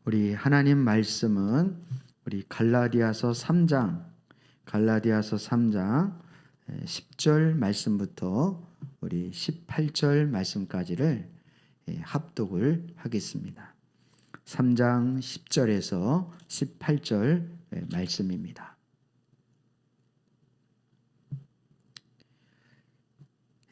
우리 하나님 말씀은 우리 갈라디아서 3장 10절 말씀부터 우리 18절 말씀까지를 합독을 하겠습니다. 3장 10절에서 18절 말씀입니다.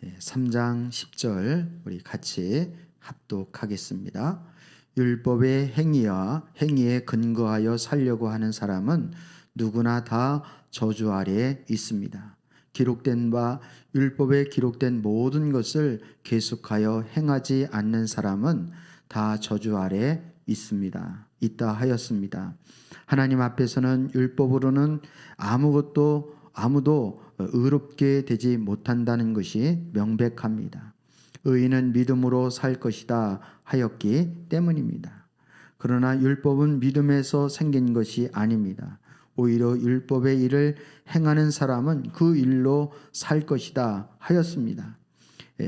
3장 10절 우리 같이 합독하겠습니다. 율법의 행위와 행위에 근거하여 살려고 하는 사람은 누구나 다 저주 아래에 있습니다. 기록된 바 율법에 기록된 모든 것을 계속하여 행하지 않는 사람은 다 저주 아래에 있다 하였습니다. 하나님 앞에서는 율법으로는 아무도 의롭게 되지 못한다는 것이 명백합니다. 의인은 믿음으로 살 것이다 하였기 때문입니다. 그러나 율법은 믿음에서 생긴 것이 아닙니다. 오히려 율법의 일을 행하는 사람은 그 일로 살 것이다 하였습니다.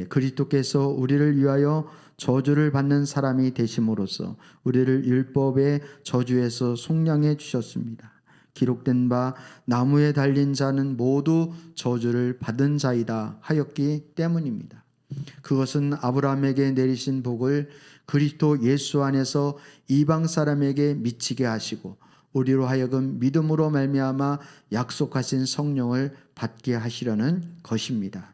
그리스도께서 우리를 위하여 저주를 받는 사람이 되심으로써 우리를 율법의 저주에서 속량해 주셨습니다. 기록된 바 나무에 달린 자는 모두 저주를 받은 자이다 하였기 때문입니다. 그것은 아브라함에게 내리신 복을 그리스도 예수 안에서 이방 사람에게 미치게 하시고 우리로 하여금 믿음으로 말미암아 약속하신 성령을 받게 하시려는 것입니다.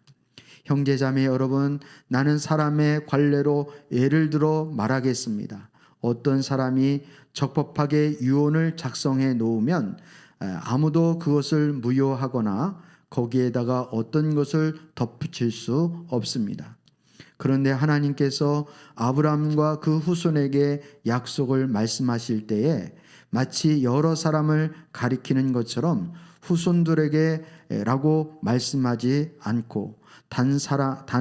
형제자매 여러분, 나는 사람의 관례로 예를 들어 말하겠습니다. 어떤 사람이 적법하게 유언을 작성해 놓으면 아무도 그것을 무효하거나 거기에다가 어떤 것을 덧붙일 수 없습니다. 그런데 하나님께서 아브라함과 그 후손에게 약속을 말씀하실 때에 마치 여러 사람을 가리키는 것처럼 후손들에게라고 말씀하지 않고 단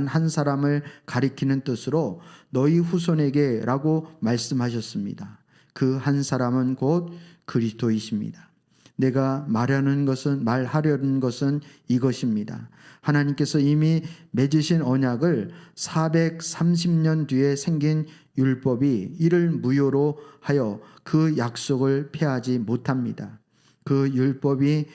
한 사람을 가리키는 뜻으로 너희 후손에게라고 말씀하셨습니다. 그 한 사람은 곧 그리스도이십니다. 내가 말하려는 것은 이것입니다. 하나님께서 이미 맺으신 언약을 430년 뒤에 생긴 율법이 이를 무효로 하여 그 약속을 폐하지 못합니다. 그 유업이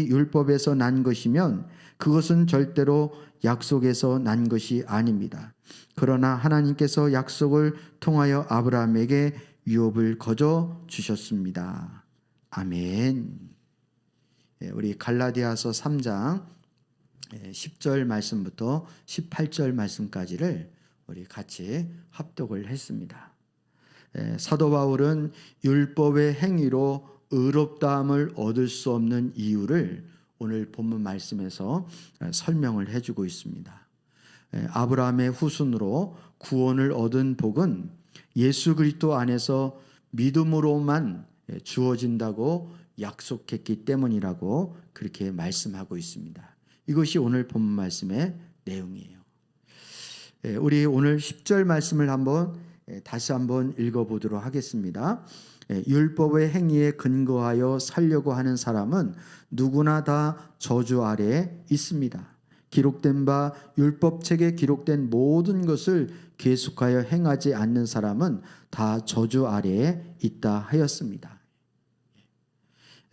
율법에서 난 것이면 그것은 절대로 약속에서 난 것이 아닙니다. 그러나 하나님께서 약속을 통하여 아브라함에게 유업을 거저 주셨습니다. 아멘. 우리 갈라디아서 3장 10절 말씀부터 18절 말씀까지를 우리 같이 합독을 했습니다. 사도 바울은 율법의 행위로 의롭다함을 얻을 수 없는 이유를 오늘 본문 말씀에서 설명을 해주고 있습니다. 아브라함의 후손으로 구원을 얻은 복은 예수 그리스도 안에서 믿음으로만 주어진다고 약속했기 때문이라고 그렇게 말씀하고 있습니다. 이것이 오늘 본문 말씀의 내용이에요. 우리 오늘 10절 말씀을 다시 한번 읽어보도록 하겠습니다. 율법의 행위에 근거하여 살려고 하는 사람은 누구나 다 저주 아래에 있습니다. 기록된 바 율법책에 기록된 모든 것을 계속하여 행하지 않는 사람은 다 저주 아래에 있다 하였습니다.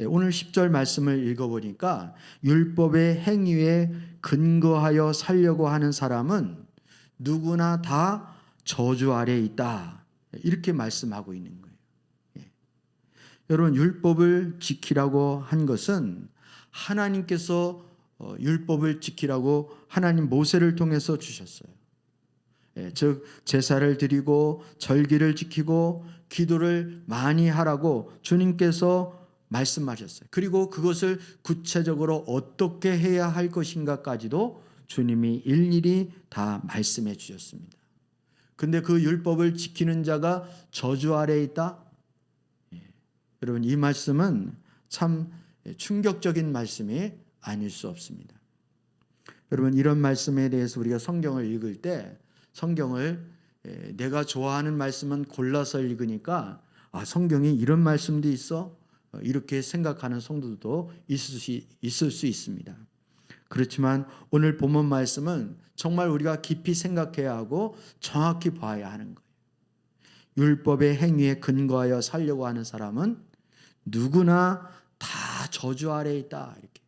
오늘 10절 말씀을 읽어보니까 율법의 행위에 근거하여 살려고 하는 사람은 누구나 다 저주 아래에 있다, 이렇게 말씀하고 있는 거예요. 여러분, 율법을 지키라고 한 것은 하나님께서 율법을 지키라고 하나님 모세를 통해서 주셨어요. 즉 제사를 드리고 절기를 지키고 기도를 많이 하라고 주님께서 말씀하셨어요. 그리고 그것을 구체적으로 어떻게 해야 할 것인가까지도 주님이 일일이 다 말씀해 주셨습니다. 근데 그 율법을 지키는 자가 저주 아래에 있다? 여러분, 이 말씀은 참 충격적인 말씀이 아닐 수 없습니다. 여러분, 이런 말씀에 대해서 우리가 성경을 읽을 때 성경을 내가 좋아하는 말씀은 골라서 읽으니까 성경에 이런 말씀도 있어? 이렇게 생각하는 성도도 있을 수 있습니다. 그렇지만 오늘 본문 말씀은 정말 우리가 깊이 생각해야 하고 정확히 봐야 하는 거예요. 율법의 행위에 근거하여 살려고 하는 사람은 누구나 다 저주 아래에 있다. 이렇게.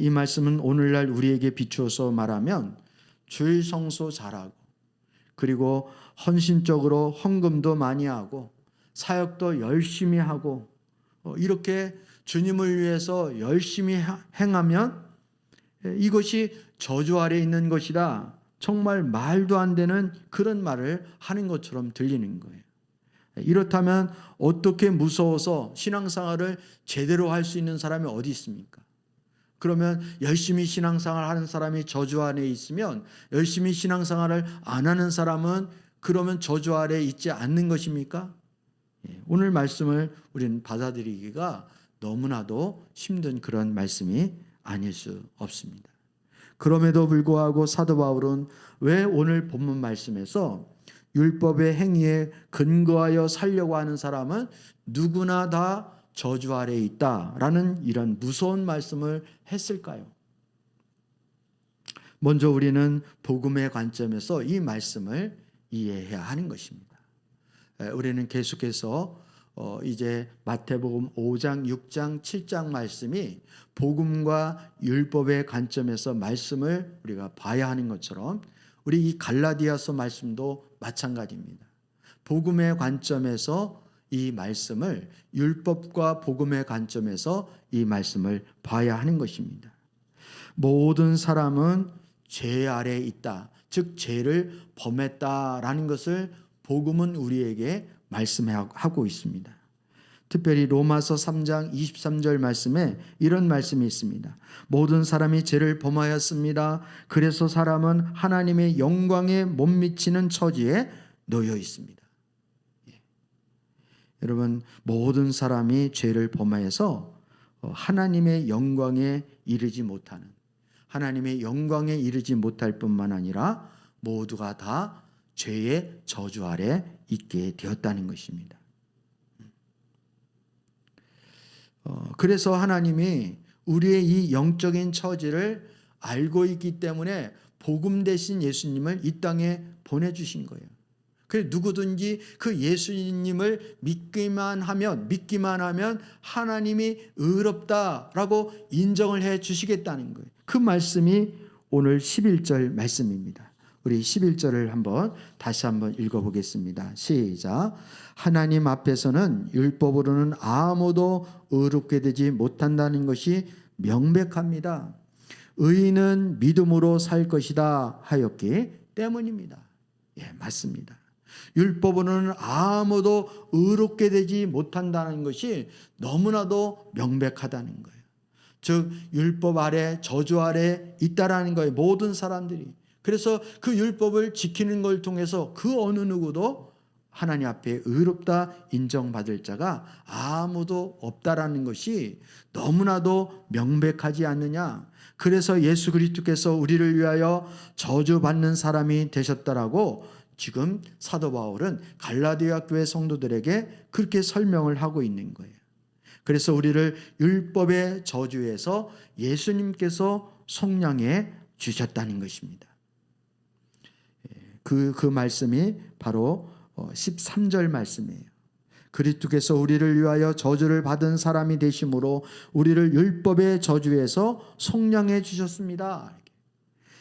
이 말씀은 오늘날 우리에게 비추어서 말하면 주일 성소 잘하고, 그리고 헌신적으로 헌금도 많이 하고, 사역도 열심히 하고, 이렇게 주님을 위해서 열심히 행하면 이것이 저주 아래에 있는 것이다. 정말 말도 안 되는 그런 말을 하는 것처럼 들리는 거예요. 이렇다면 어떻게 무서워서 신앙생활을 제대로 할 수 있는 사람이 어디 있습니까? 그러면 열심히 신앙생활을 하는 사람이 저주 아래에 있으면 열심히 신앙생활을 안 하는 사람은 그러면 저주 아래에 있지 않는 것입니까? 오늘 말씀을 우리는 받아들이기가 너무나도 힘든 그런 말씀이 아닐 수 없습니다. 그럼에도 불구하고 사도 바울은 왜 오늘 본문 말씀에서 율법의 행위에 근거하여 살려고 하는 사람은 누구나 다 저주 아래에 있다라는 이런 무서운 말씀을 했을까요? 먼저 우리는 복음의 관점에서 이 말씀을 이해해야 하는 것입니다. 우리는 계속해서 이제 마태복음 5장, 6장, 7장 말씀이 복음과 율법의 관점에서 말씀을 우리가 봐야 하는 것처럼 우리 이 갈라디아서 말씀도 마찬가지입니다. 복음의 관점에서 이 말씀을, 율법과 복음의 관점에서 이 말씀을 봐야 하는 것입니다. 모든 사람은 죄 아래에 있다, 즉 죄를 범했다라는 것을 복음은 우리에게 말씀하고 있습니다. 특별히 로마서 3장 23절 말씀에 이런 말씀이 있습니다. 모든 사람이 죄를 범하였습니다. 그래서 사람은 하나님의 영광에 못 미치는 처지에 놓여 있습니다. 여러분, 모든 사람이 죄를 범하여서 하나님의 영광에 이르지 못하는, 하나님의 영광에 이르지 못할 뿐만 아니라 모두가 다 죄의 저주 아래 있게 되었다는 것입니다. 그래서 하나님이 우리의 이 영적인 처지를 알고 있기 때문에 복음 대신 예수님을 이 땅에 보내주신 거예요. 그래서 누구든지 그 예수님을 믿기만 하면 하나님이 의롭다라고 인정을 해 주시겠다는 거예요. 그 말씀이 오늘 11절 말씀입니다. 우리 11절을 다시 한번 읽어보겠습니다. 시작. 하나님 앞에서는 율법으로는 아무도 의롭게 되지 못한다는 것이 명백합니다. 의인은 믿음으로 살 것이다 하였기 때문입니다. 예, 맞습니다. 율법으로는 아무도 의롭게 되지 못한다는 것이 너무나도 명백하다는 거예요. 즉 율법 아래, 저주 아래 있다라는 거예요. 모든 사람들이. 그래서 그 율법을 지키는 걸 통해서 그 어느 누구도 하나님 앞에 의롭다 인정받을 자가 아무도 없다라는 것이 너무나도 명백하지 않느냐. 그래서 예수 그리스도께서 우리를 위하여 저주받는 사람이 되셨다라고 지금 사도 바울은 갈라디아 교회 성도들에게 그렇게 설명을 하고 있는 거예요. 그래서 우리를 율법의 저주에서 예수님께서 속량해 주셨다는 것입니다. 그 말씀이 바로 13절 말씀이에요. 그리스도께서 우리를 위하여 저주를 받은 사람이 되심으로 우리를 율법의 저주에서 속량해 주셨습니다.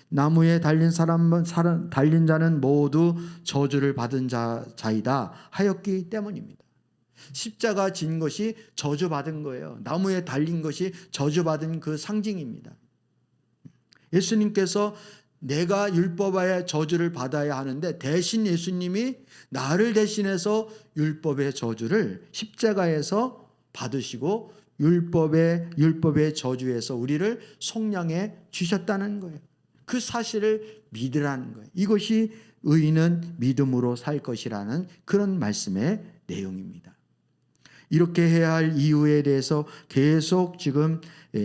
나무에 달린 자는 모두 저주를 받은 자이다 하였기 때문입니다. 십자가 진 것이 저주받은 거예요. 나무에 달린 것이 저주받은 그 상징입니다. 예수님께서 내가 율법의 저주를 받아야 하는데 대신 예수님이 나를 대신해서 율법의 저주를 십자가에서 받으시고 율법의 저주에서 우리를 속량해 주셨다는 거예요. 그 사실을 믿으라는 거예요. 이것이 의인은 믿음으로 살 것이라는 그런 말씀의 내용입니다. 이렇게 해야 할 이유에 대해서 계속 지금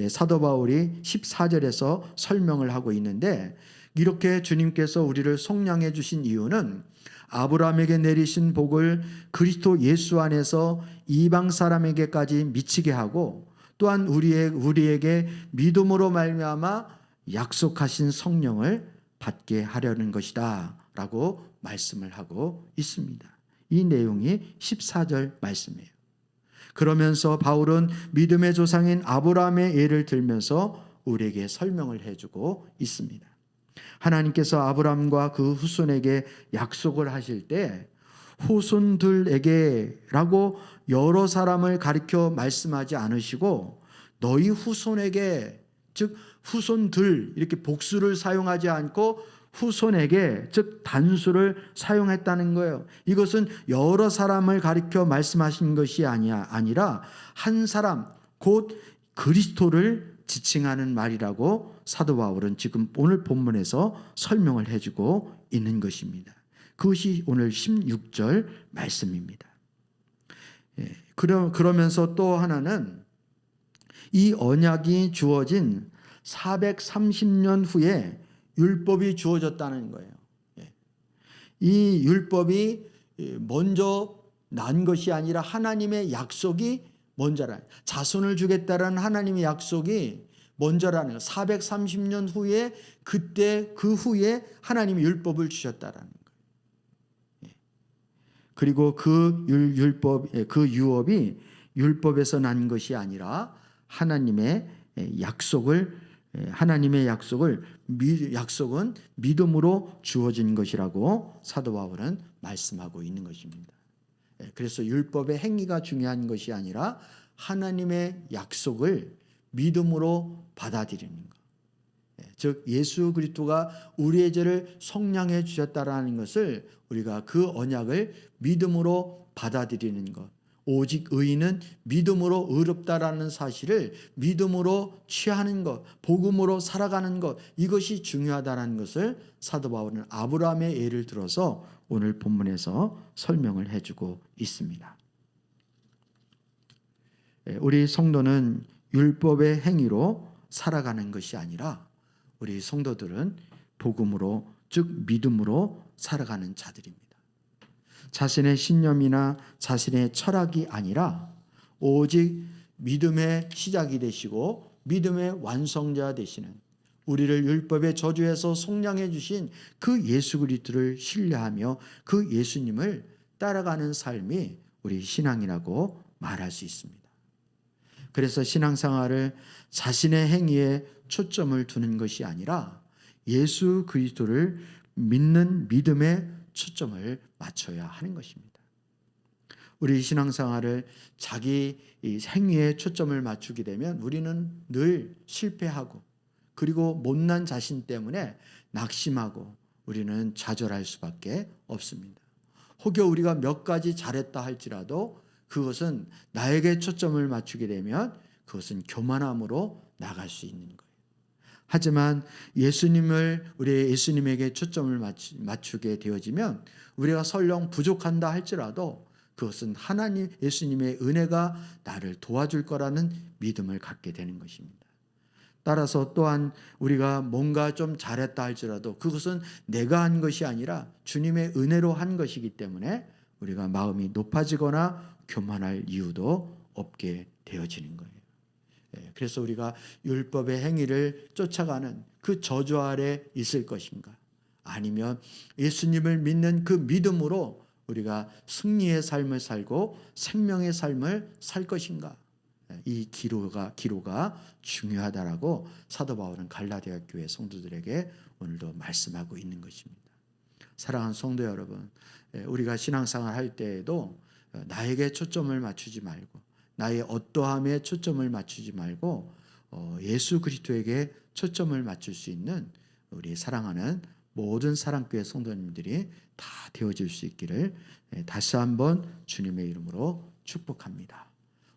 사도 바울이 14절에서 설명을 하고 있는데, 이렇게 주님께서 우리를 속량해 주신 이유는 아브라함에게 내리신 복을 그리스도 예수 안에서 이방 사람에게까지 미치게 하고, 또한 우리에게 믿음으로 말미암아 약속하신 성령을 받게 하려는 것이다 라고 말씀을 하고 있습니다. 이 내용이 14절 말씀이에요. 그러면서 바울은 믿음의 조상인 아브라함의 예를 들면서 우리에게 설명을 해주고 있습니다. 하나님께서 아브라함과 그 후손에게 약속을 하실 때 후손들에게 라고 여러 사람을 가리켜 말씀하지 않으시고 너희 후손에게, 즉 후손들 이렇게 복수를 사용하지 않고 후손에게, 즉 단수를 사용했다는 거예요. 이것은 여러 사람을 가리켜 말씀하신 것이 아니라 한 사람, 곧 그리스도를 지칭하는 말이라고 사도 바울은 지금 오늘 본문에서 설명을 해주고 있는 것입니다. 그것이 오늘 16절 말씀입니다. 그러면서 또 하나는 이 언약이 주어진 430년 후에 율법이 주어졌다는 거예요. 이 율법이 먼저 난 것이 아니라 하나님의 약속이 먼저라는, 자손을 주겠다라는 하나님의 약속이 먼저라는 거예요. 430년 후에, 그때 그 후에 하나님이 율법을 주셨다라는 거예요. 그리고 그 유업이 율법에서 난 것이 아니라 하나님의 약속은 믿음으로 주어진 것이라고 사도 바울은 말씀하고 있는 것입니다. 그래서 율법의 행위가 중요한 것이 아니라 하나님의 약속을 믿음으로 받아들이는 것. 즉 예수 그리스도가 우리의 죄를 속량해 주셨다라는 것을, 우리가 그 언약을 믿음으로 받아들이는 것. 오직 의인은 믿음으로 의롭다라는 사실을 믿음으로 취하는 것, 복음으로 살아가는 것, 이것이 중요하다는 것을 사도 바울은 아브라함의 예를 들어서 오늘 본문에서 설명을 해주고 있습니다. 우리 성도는 율법의 행위로 살아가는 것이 아니라 우리 성도들은 복음으로, 즉 믿음으로 살아가는 자들입니다. 자신의 신념이나 자신의 철학이 아니라 오직 믿음의 시작이 되시고 믿음의 완성자 되시는, 우리를 율법의 저주에서 속량해 주신 그 예수 그리스도를 신뢰하며 그 예수님을 따라가는 삶이 우리 신앙이라고 말할 수 있습니다. 그래서 신앙생활을 자신의 행위에 초점을 두는 것이 아니라 예수 그리스도를 믿는 믿음에 초점을 맞춰야 하는 것입니다. 우리 신앙생활을 자기 행위에 초점을 맞추게 되면 우리는 늘 실패하고, 그리고 못난 자신 때문에 낙심하고 우리는 좌절할 수밖에 없습니다. 혹여 우리가 몇 가지 잘했다 할지라도 그것은 나에게 초점을 맞추게 되면 그것은 교만함으로 나갈 수 있는 거예요. 하지만 우리의 예수님에게 초점을 맞추게 되어지면 우리가 설령 부족한다 할지라도 그것은 하나님 예수님의 은혜가 나를 도와줄 거라는 믿음을 갖게 되는 것입니다. 따라서 또한 우리가 뭔가 좀 잘했다 할지라도 그것은 내가 한 것이 아니라 주님의 은혜로 한 것이기 때문에 우리가 마음이 높아지거나 교만할 이유도 없게 되어지는 거예요. 그래서 우리가 율법의 행위를 쫓아가는 그 저주 아래 있을 것인가, 아니면 예수님을 믿는 그 믿음으로 우리가 승리의 삶을 살고 생명의 삶을 살 것인가, 이 기로가 중요하다라고 사도 바울은 갈라디아 교회 성도들에게 오늘도 말씀하고 있는 것입니다. 사랑하는 성도 여러분, 우리가 신앙생활 할 때에도 나에게 초점을 맞추지 말고, 나의 어떠함에 초점을 맞추지 말고 예수 그리스도에게 초점을 맞출 수 있는 우리 사랑하는 모든 사랑교회 성도님들이 다 되어질 수 있기를 다시 한번 주님의 이름으로 축복합니다.